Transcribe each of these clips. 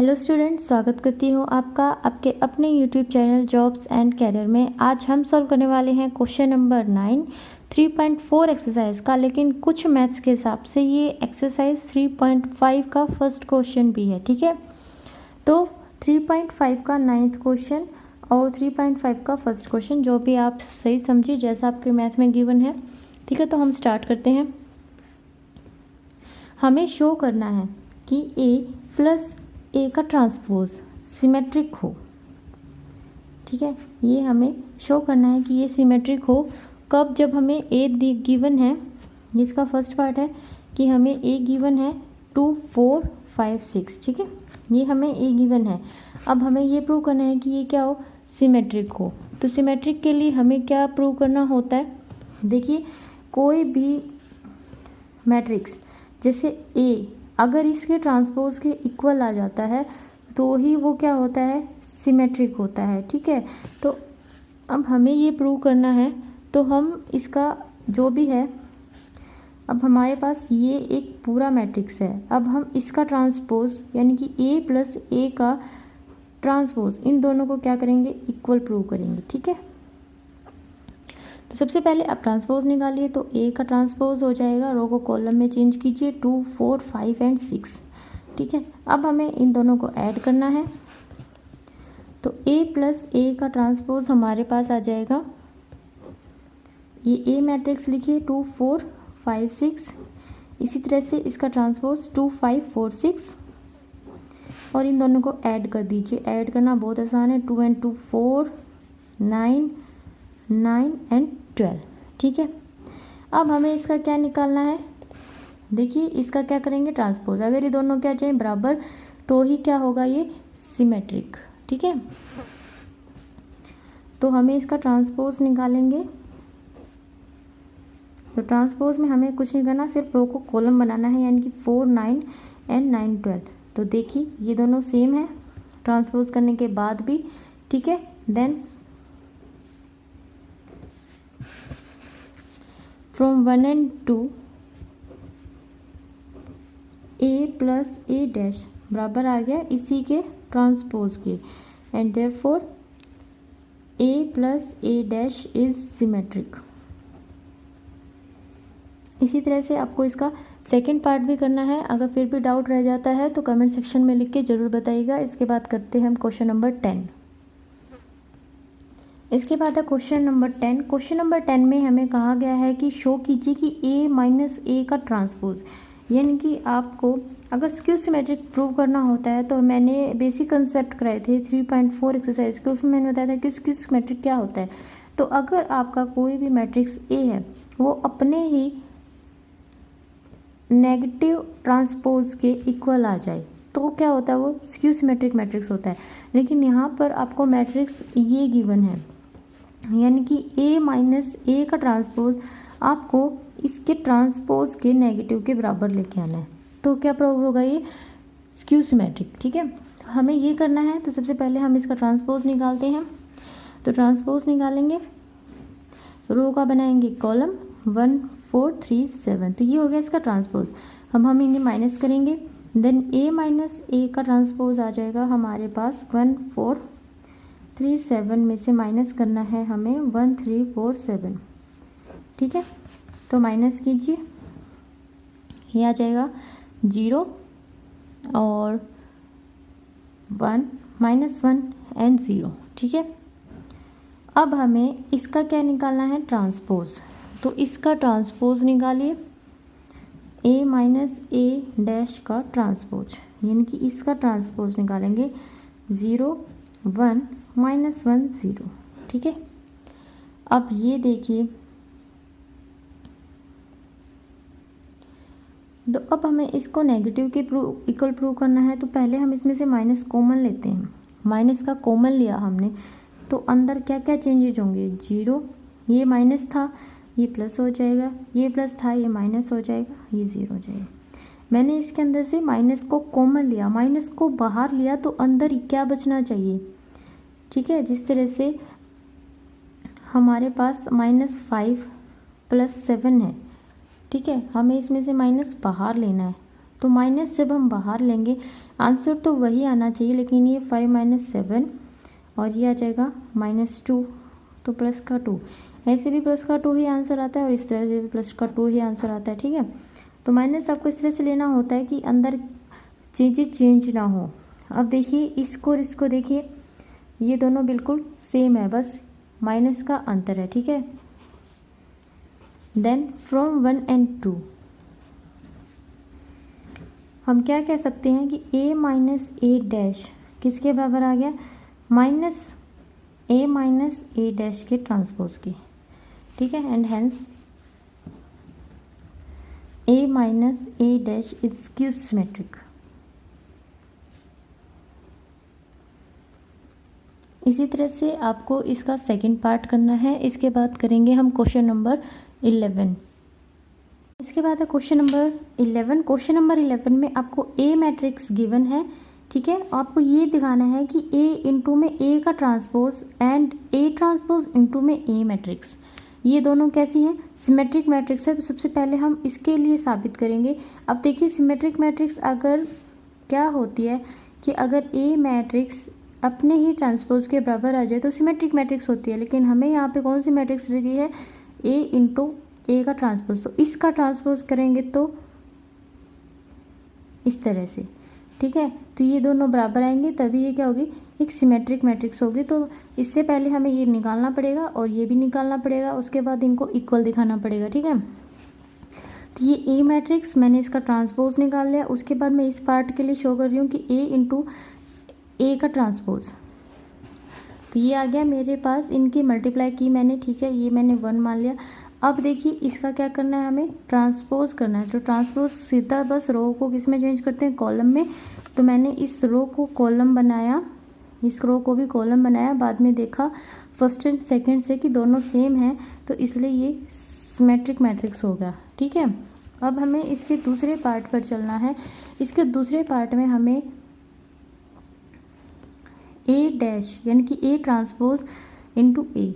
Hello students, स्वागत करती हूँ आपका आपके अपने YouTube channel jobs and career में। आज हम सॉल्व करने वाले हैं क्वेश्चन नंबर 9 3.4 एक्सरसाइज का, लेकिन कुछ मैथ्स के हिसाब से ये एक्सरसाइज 3.5 का फर्स्ट क्वेश्चन भी है। ठीक है, तो 3.5 का 9th क्वेश्चन और 3.5 का फर्स्ट क्वेश्चन जो भी आप सही समझिए जैसा आपके मैथ में गिवन है। ठीक है, तो हम स्टार्ट करते हैं। हमें शो करना है कि ए प्लस ए का ट्रांसपोज सिमेट्रिक हो। ठीक है, ये हमें शो करना है कि ये सिमेट्रिक हो। कब? जब हमें ए गिवन है, जिसका फर्स्ट पार्ट है कि हमें ए गिवन है 2 4 5 6। ठीक है, ये हमें ए गिवन है। अब हमें ये प्रूव करना है कि ये क्या हो, सिमेट्रिक हो। तो सिमेट्रिक के लिए हमें क्या प्रूव करना होता है? देखिए, कोई भी मैट्रिक्स जैसे ए अगर इसके ट्रांसपोज के इक्वल आ जाता है तो ही वो क्या होता है, सिमेट्रिक होता है। ठीक है, तो अब हमें ये प्रूव करना है। तो हम इसका जो भी है, अब हमारे पास ये एक पूरा मैट्रिक्स है। अब हम इसका ट्रांसपोज यानी कि ए प्लस ए का ट्रांसपोज, इन दोनों को क्या करेंगे, इक्वल प्रूव करेंगे। ठीक है, तो सबसे पहले आप ट्रांसपोज निकालिए। तो ए का ट्रांसपोज हो जाएगा, रो को कॉलम में चेंज कीजिए 2 4 5 एंड 6। ठीक है, अब हमें इन दोनों को ऐड करना है। तो ए प्लस ए का ट्रांसपोज हमारे पास आ जाएगा, ये ए मैट्रिक्स लिखिए 2 4 5 6। इसी तरह से इसका ट्रांसपोज 2 5 4 6 और इन दोनों को ऐड कर दीजिए। ऐड करना बहुत आसान है, 2 and 2 4 9 9 एंड 12। ठीक है, अब हमें इसका क्या निकालना है? देखिए, इसका क्या करेंगे, ट्रांसपोज। अगर ये दोनों क्या चाहिए, बराबर, तो ही क्या होगा, ये सिमेट्रिक। ठीक है, तो हमें इसका ट्रांसपोज निकालेंगे। तो ट्रांसपोज में हमें कुछ नहीं करना, सिर्फ रो को कॉलम बनाना है, यानी कि 4 9 एंड 9 12। तो देखिए, ये दोनों सेम है ट्रांसपोज करने के बाद भी। ठीक है, then from 1 and 2 A plus A dash बराबर आ गया इसी के ट्रांसपोज के, and therefore A plus A dash is symmetric. इसी तरह से आपको इसका सेकंड पार्ट भी करना है। अगर फिर भी डाउट रह जाता है तो कमेंट सेक्शन में लिख के ज़रूर बताइएगा। इसके बाद करते हैं हम क्वेश्चन नंबर 10। इसके बाद है क्वेश्चन नंबर 10। क्वेश्चन नंबर 10 में हमें कहा गया है कि शो कीजिए कि ए माइनस ए का ट्रांसपोज, यानी कि आपको अगर स्क्यू सिमेट्रिक प्रूव करना होता है, तो मैंने बेसिक कंसेप्ट कराए थे 3.4 एक्सरसाइज के, उसमें मैंने बताया था कि स्क्यू सिमेट्रिक क्या होता है। तो अगर आपका कोई भी मैट्रिक्स ए है वो अपने ही नेगेटिव ट्रांसपोज के इक्वल आ जाए तो क्या होता है, वो स्क्यू सिमेट्रिक मैट्रिक्स होता है। लेकिन यहाँ पर आपको मैट्रिक्स ये गिवन है, यानी कि ए माइनस ए का ट्रांसपोज आपको इसके ट्रांसपोज के नेगेटिव के बराबर लेके आना है। तो क्या प्रूव होगा, ये स्क्यू सिमेट्रिक। ठीक है, तो हमें ये करना है। तो सबसे पहले हम इसका ट्रांसपोज निकालते हैं। तो ट्रांसपोज निकालेंगे, रो का बनाएंगे कॉलम 1 4 3 7। तो ये हो गया इसका ट्रांसपोज। हम इन्हें माइनस करेंगे, देन ए माइनस ए का ट्रांसपोज आ जाएगा हमारे पास 1 4 3 7 में से माइनस करना है हमें 1 3 4 7। ठीक है, तो माइनस कीजिए, ये आ जाएगा 0 और 1 -1 एंड 0। ठीक है, अब हमें इसका क्या निकालना है, ट्रांसपोज। तो इसका ट्रांसपोज निकालिए, ए माइनस ए डैश का ट्रांसपोज, यानी कि इसका ट्रांसपोज निकालेंगे 0 1 -1 0। ठीक है, अब ये देखिए, तो अब हमें इसको नेगेटिव के इक्वल प्रूव करना है। तो पहले हम इसमें से माइनस कॉमन लेते हैं। माइनस का कॉमन लिया हमने, तो अंदर क्या क्या चेंजेज होंगे, 0, ये माइनस था ये प्लस हो जाएगा, ये प्लस था ये माइनस हो जाएगा, ये 0 हो जाएगा। मैंने इसके अंदर से माइनस को कॉमन लिया, माइनस को बाहर लिया, तो अंदर क्या बचना चाहिए। ठीक है, जिस तरह से हमारे पास -5 + 7 है। ठीक है, हमें इसमें से माइनस बाहर लेना है, तो माइनस जब हम बाहर लेंगे आंसर तो वही आना चाहिए, लेकिन ये 5 - 7 और ये आ जाएगा -2, तो प्लस का 2। ऐसे भी प्लस का 2 ही आंसर आता है और इस तरह से भी प्लस का 2 ही आंसर आता है। ठीक है, तो माइनस आपको इस तरह से लेना होता है कि अंदर चीज़ें चेंज ना हो। अब देखिए इसको और इसको देखिए, ये दोनों बिल्कुल सेम है, बस माइनस का अंतर है। ठीक है, देन फ्रॉम 1 and 2 हम क्या कह सकते हैं कि a माइनस ए डैश किसके बराबर आ गया, minus a minus A dash के ट्रांसपोज की। ठीक है, and hence a minus A dash is skew symmetric. इसी तरह से आपको इसका सेकंड पार्ट करना है। इसके बाद करेंगे हम क्वेश्चन नंबर 11। इसके बाद है क्वेश्चन नंबर 11। क्वेश्चन नंबर 11 में आपको ए मैट्रिक्स गिवन है। ठीक है, आपको ये दिखाना है कि ए इंटू में ए का transpose and A transpose into में ए मैट्रिक्स, ये दोनों कैसी हैं, सिमेट्रिक मैट्रिक्स है। तो सबसे पहले हम इसके लिए साबित करेंगे। अब देखिए सिमेट्रिक मैट्रिक्स अगर क्या होती है कि अगर ए मैट्रिक्स अपने ही ट्रांसपोज के बराबर आ जाए तो सिमेट्रिक मैट्रिक्स होती है, लेकिन हमें यहाँ पे कौन सी मैट्रिक्स लगी है, ए इंटू ए का ट्रांसपोज। तो इसका ट्रांसपोज करेंगे तो इस तरह से। ठीक है, तो ये दोनों बराबर आएंगे तभी ये क्या होगी, एक सिमेट्रिक मैट्रिक्स होगी। तो इससे पहले हमें ये निकालना पड़ेगा और ये भी निकालना पड़ेगा, उसके बाद इनको इक्वल दिखाना पड़ेगा। ठीक है, तो ये ए मैट्रिक्स मैंने इसका ट्रांसपोज निकाल लिया। उसके बाद मैं इस पार्ट के लिए शो कर रही हूँ कि ए इंटू ए का ट्रांसपोज, तो ये आ गया मेरे पास, इनकी मल्टीप्लाई की मैंने। ठीक है, ये मैंने 1 मान लिया। अब देखिए इसका क्या करना है, हमें ट्रांसपोज करना है। तो ट्रांसपोज सीधा बस रो को किस में चेंज करते हैं, कॉलम में। तो मैंने इस रो को कॉलम बनाया, इस रो को भी कॉलम बनाया। बाद में देखा फर्स्ट एंड सेकंड से कि दोनों सेम हैं, तो इसलिए ये सिमेट्रिक मैट्रिक्स हो गया। ठीक है, अब हमें इसके दूसरे पार्ट पर चलना है। इसके दूसरे पार्ट में हमें ए डैश यानी कि ए ट्रांसपोज इंटू ए,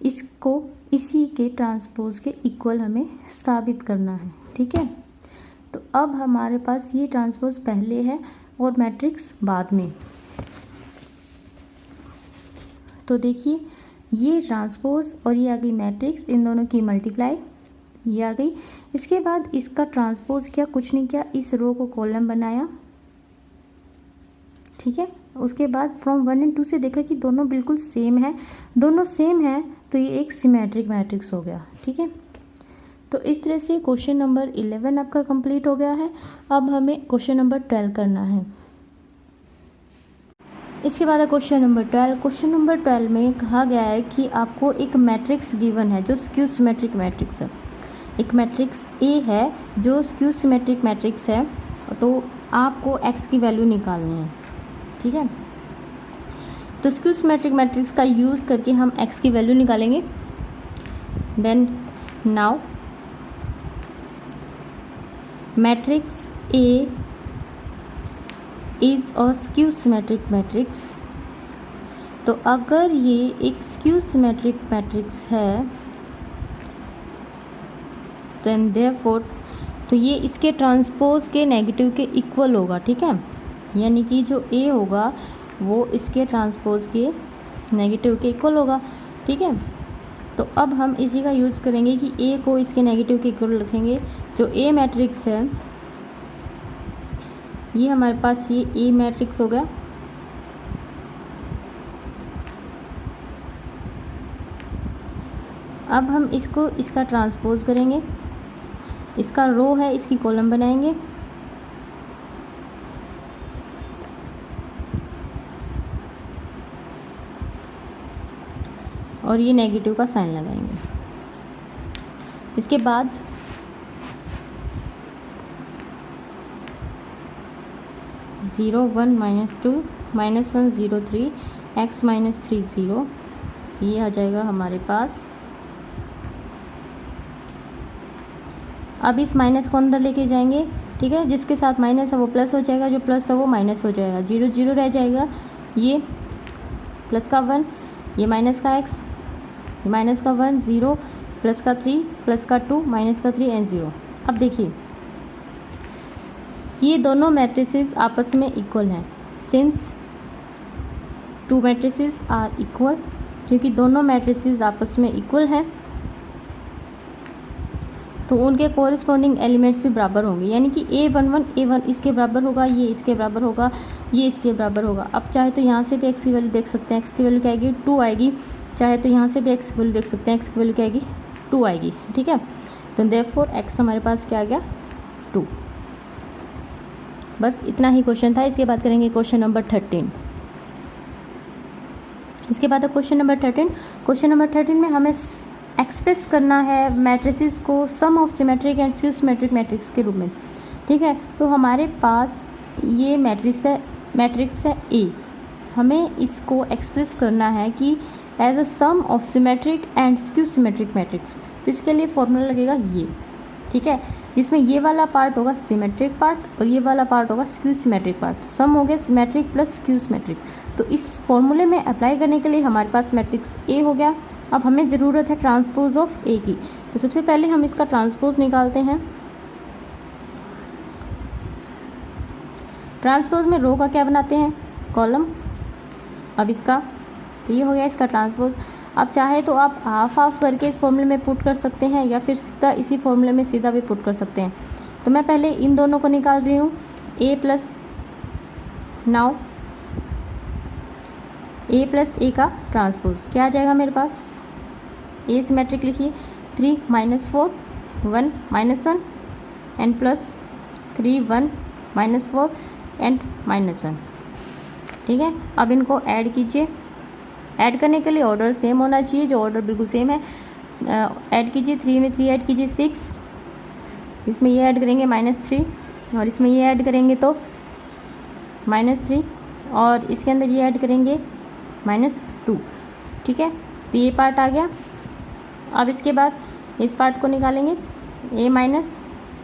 इसको इसी के ट्रांसपोज के इक्वल हमें साबित करना है। ठीक है, तो अब हमारे पास ये ट्रांसपोज पहले है और मैट्रिक्स बाद में। तो देखिए ये ट्रांसपोज और ये आ गई मैट्रिक्स, इन दोनों की मल्टीप्लाई ये आ गई। इसके बाद इसका ट्रांसपोज किया, कुछ नहीं किया, इस रो को कॉलम बनाया। ठीक है, उसके बाद फ्रॉम 1 and 2 से देखा कि दोनों बिल्कुल सेम है, दोनों सेम है तो ये एक सिमेट्रिक मैट्रिक्स हो गया। ठीक है, तो इस तरह से क्वेश्चन नंबर 11 आपका कंप्लीट हो गया है। अब हमें क्वेश्चन नंबर 12 करना है। इसके बाद है क्वेश्चन नंबर 12। क्वेश्चन नंबर 12 में कहा गया है कि आपको एक मैट्रिक्स गिवन है जो स्क्यू सिमेट्रिक मैट्रिक्स है। एक मैट्रिक्स ए है जो स्क्यू सिमेट्रिक मैट्रिक्स है, तो आपको एक्स की वैल्यू निकालनी है। ठीक है, तो स्क्यू सिमेट्रिक मैट्रिक्स का यूज़ करके हम x की वैल्यू निकालेंगे। Then now matrix A is a skew symmetric matrix. तो अगर ये एक स्क्यू सिमेट्रिक मैट्रिक्स है देन देयरफॉर, तो ये इसके ट्रांसपोज के नेगेटिव के इक्वल होगा। ठीक है, यानी कि जो A होगा वो इसके ट्रांसपोज के नेगेटिव के इक्वल होगा। ठीक है, तो अब हम इसी का यूज़ करेंगे कि A को इसके नेगेटिव के इक्वल रखेंगे। जो A मैट्रिक्स है ये हमारे पास ये A मैट्रिक्स हो गया। अब हम इसको इसका ट्रांसपोज करेंगे, इसका रो है इसकी कॉलम बनाएंगे। और ये नेगेटिव का साइन लगाएंगे। इसके बाद ज़ीरो 1 -2 -1 0 3 x -3 0, ये आ जाएगा हमारे पास। अब इस माइनस को अंदर लेके जाएंगे। ठीक है, जिसके साथ माइनस है वो प्लस हो जाएगा, जो प्लस है वो माइनस हो जाएगा। 0 0 रह जाएगा, ये प्लस का 1, ये माइनस का x, ये माइनस का 1 0 प्लस का 3 प्लस का 2 माइनस का 3 एंड 0। अब देखिए ये दोनों मैट्रिसेस आपस में इक्वल हैं। Since two matrices are equal, क्योंकि दोनों मैट्रिसेस आपस में इक्वल हैं तो उनके कोरिस्पॉन्डिंग एलिमेंट्स भी बराबर होंगे, यानी कि A11 A1 इसके बराबर होगा, ये इसके बराबर होगा, ये इसके बराबर होगा। अब चाहे तो यहाँ से भी x की वैल्यू देख सकते हैं, x की वैल्यू क्या आएगी 2 आएगी। चाहे तो यहाँ से भी x की वैल्यू देख सकते हैं, x की वैल्यू क्या आएगी 2 आएगी। ठीक है, तो देयरफॉर x हमारे पास क्या आ गया 2। बस इतना ही क्वेश्चन था। इसके बाद करेंगे क्वेश्चन नंबर 13। इसके बाद क्वेश्चन नंबर 13। क्वेश्चन नंबर 13 में हमें एक्सप्रेस करना है मैट्रिसेस को sum of symmetric and skew symmetric matrix के रूप में। ठीक है, तो हमारे पास ये मैट्रिक्स है A, हमें इसको एक्सप्रेस करना है कि as a sum of symmetric and skew symmetric matrix. तो इसके लिए फॉर्मूला लगेगा ये, ठीक है, जिसमें ये वाला पार्ट होगा सिमेट्रिक पार्ट और ये वाला पार्ट होगा स्क्यू सिमेट्रिक पार्ट। सम हो गया सिमेट्रिक प्लस स्क्यू सिमेट्रिक। तो इस फॉर्मूले में अप्लाई करने के लिए हमारे पास मैट्रिक्स A हो गया। अब हमें ज़रूरत है ट्रांसपोज ऑफ A की, तो सबसे पहले हम इसका ट्रांसपोज निकालते हैं। ट्रांसपोज में रो का क्या बनाते हैं कॉलम। अब इसका तो ये हो गया इसका ट्रांसपोज। अब चाहे तो आप हाफ हाफ करके इस फॉर्मूले में पुट कर सकते हैं या फिर सीधा इसी फॉर्मूले में सीधा भी पुट कर सकते हैं। तो मैं पहले इन दोनों को निकाल रही हूँ A प्लस A का ट्रांसपोज क्या आ जाएगा मेरे पास। A सिमेट्रिक लिखिए 3 - 4 1 - 1 एंड प्लस 3 1 - 4 एंड -1। ठीक है, अब इनको ऐड कीजिए। ऐड करने के लिए ऑर्डर सेम होना चाहिए, जो ऑर्डर बिल्कुल सेम है। ऐड कीजिए 3 में 3 ऐड कीजिए 6, इसमें ये ऐड करेंगे -3 और इसमें ये ऐड करेंगे तो -3 और इसके अंदर ये ऐड करेंगे -2। ठीक है, तो ये पार्ट आ गया। अब इसके बाद इस पार्ट को निकालेंगे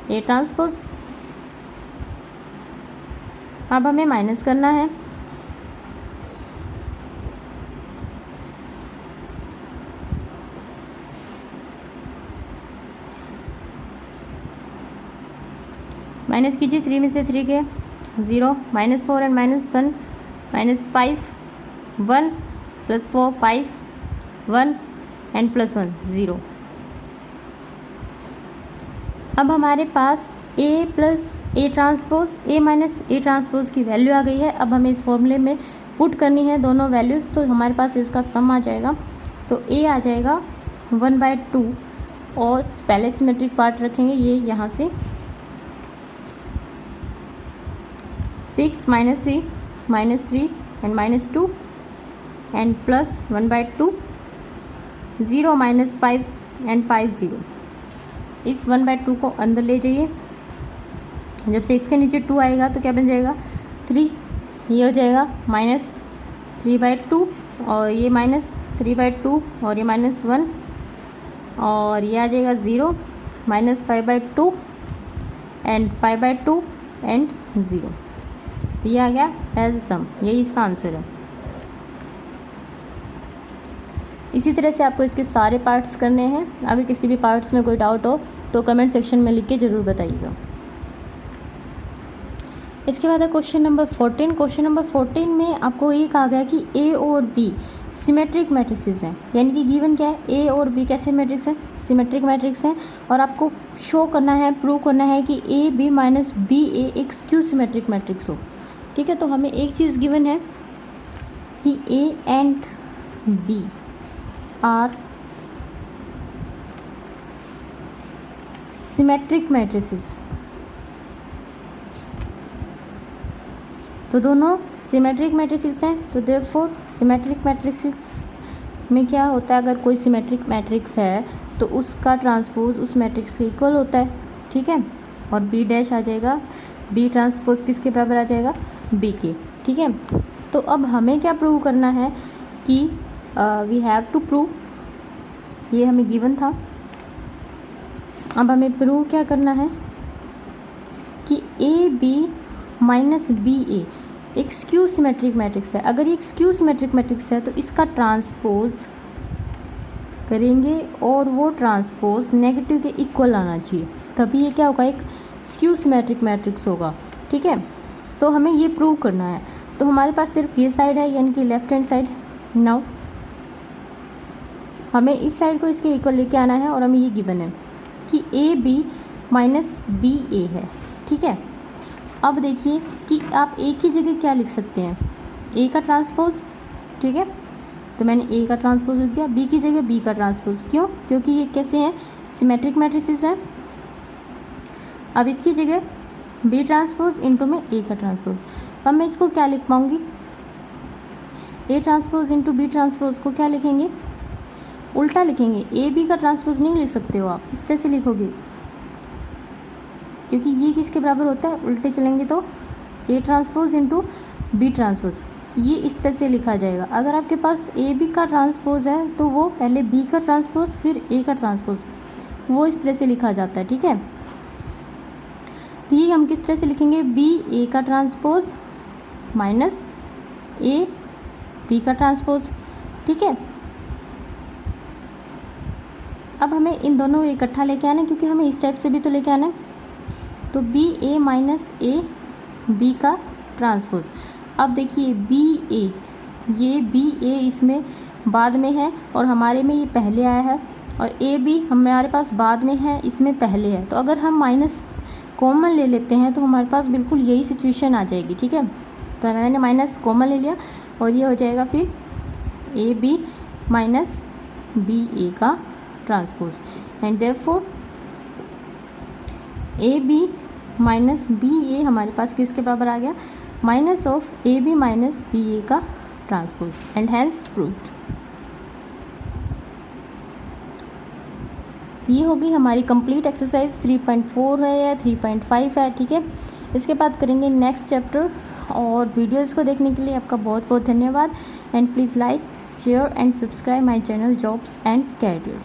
A ट्रांसपोज। अब हमें माइनस करना है, माइनस कीजिए 3 में से 3 के 0 -4 एंड -1 -5 1 + 4 5 1 एंड +1 0। अब हमारे पास A ट्रांसपोज A ट्रांसपोज की वैल्यू आ गई है। अब हमें इस फॉर्मूले में पुट करनी है दोनों वैल्यूज़, तो हमारे पास इसका सम आ जाएगा। तो A आ जाएगा 1/2 और पहले सिमेट्रिक पार्ट रखेंगे ये यहाँ से 6 - 3 -3 एंड -2 एंड प्लस 1/2 0 -5 एंड 5 0। इस 1/2 को अंदर ले जाइए। जब 6 के नीचे 2 आएगा तो क्या बन जाएगा 3। ये हो जाएगा -3/2 और ये -3/2 और ये -1 और ये आ जाएगा 0 -5/2 एंड 5/2 एंड 0। तो ये आ गया एज सम, यही इसका आंसर है। इसी तरह से आपको इसके सारे पार्ट्स करने हैं। अगर किसी भी पार्ट्स में कोई डाउट हो तो कमेंट सेक्शन में लिख के ज़रूर बताइएगा। इसके बाद है क्वेश्चन नंबर 14। क्वेश्चन नंबर 14 में आपको ये कहा गया कि A और B सिमेट्रिक मैट्रिसेस हैं, यानी कि गिवन क्या है A और B कैसे मैट्रिक्स हैं, सिमेट्रिक मैट्रिक्स हैं। और आपको शो करना है, प्रूव करना है कि AB - BA एक स्क्यू सिमेट्रिक मैट्रिक्स हो। ठीक है, तो हमें एक चीज़ गिवन है कि A and B are symmetric matrices. तो दोनों सिमेट्रिक मैट्रिसेस हैं, तो देयरफॉर सिमेट्रिक मैट्रिसेस में क्या होता है, अगर कोई सिमेट्रिक मैट्रिक्स है तो उसका ट्रांसपोज उस मैट्रिक्स के इक्वल होता है। ठीक है, और B डैश आ जाएगा, B ट्रांसपोज किसके बराबर आ जाएगा B के। ठीक है, तो अब हमें क्या प्रूव करना है कि वी हैव टू प्रूव, ये हमें गिवन था। अब हमें प्रूव क्या करना है कि AB - BA एक स्क्यू सिमेट्रिक मैट्रिक्स है। अगर ये एक स्क्यू सिमेट्रिक मैट्रिक्स है तो इसका ट्रांसपोज करेंगे और वो ट्रांसपोज नेगेटिव के इक्वल आना चाहिए, तभी ये क्या होगा एक स्क्यू सिमेट्रिक मैट्रिक्स होगा। ठीक है, तो हमें ये प्रूव करना है। तो हमारे पास सिर्फ ये साइड है, यानी कि लेफ्ट हैंड साइड। नाउ हमें इस साइड को इसके इक्वल लेके आना है और हमें ये गिवन है कि ए बी माइनस बी ए है। ठीक है, अब देखिए कि आप ए की जगह क्या लिख सकते हैं, ए का ट्रांसपोज। ठीक है, तो मैंने ए का ट्रांसपोज लिख दिया, बी की जगह बी का ट्रांसपोज। क्यों? क्योंकि ये कैसे हैं, सिमेट्रिक मैट्रिसेस हैं। अब इसकी जगह बी ट्रांसपोज इंटू में ए का ट्रांसपोज। अब मैं इसको क्या लिख पाऊंगी, A transpose into B transpose को क्या लिखेंगे, उल्टा लिखेंगे। ए बी का ट्रांसपोज नहीं लिख सकते हो आप, इस तरह से लिखोगे, क्योंकि ये किसके बराबर होता है, उल्टे चलेंगे तो A transpose into B transpose, ये इस तरह से लिखा जाएगा। अगर आपके पास ए बी का ट्रांसपोज है तो वो पहले बी का ट्रांसपोज फिर ए का ट्रांसपोज, वो इस तरह से लिखा जाता है। ठीक है, तो ये हम किस तरह से लिखेंगे, बी ए का ट्रांसपोज माइनस ए बी का ट्रांसपोज। ठीक है, अब हमें इन दोनों को इकट्ठा लेके आना है, क्योंकि हमें इस टाइप से भी तो लेके आना है। तो B A minus A B का ट्रांसपोज। अब देखिए बी ए, ये बी ए इसमें बाद में है और हमारे में ये पहले आया है, और ए बी हमारे पास बाद में है, इसमें पहले है। तो अगर हम माइनस कॉमन ले लेते हैं तो हमारे पास बिल्कुल यही सिचुएशन आ जाएगी। ठीक है, तो मैंने माइनस कॉमन ले लिया और ये हो जाएगा फिर A B minus B A का transpose, and therefore A B minus B A हमारे पास किसके बराबर आ गया, minus of A B minus B A का ट्रांसपोज, एंड हैंस प्रूव्ड। ये होगी हमारी कंप्लीट एक्सरसाइज 3.4 है या 3.5 है। ठीक है, इसके बाद करेंगे नेक्स्ट चैप्टर। और वीडियोज़ को देखने के लिए आपका बहुत बहुत धन्यवाद, and please like share and subscribe my channel jobs and career.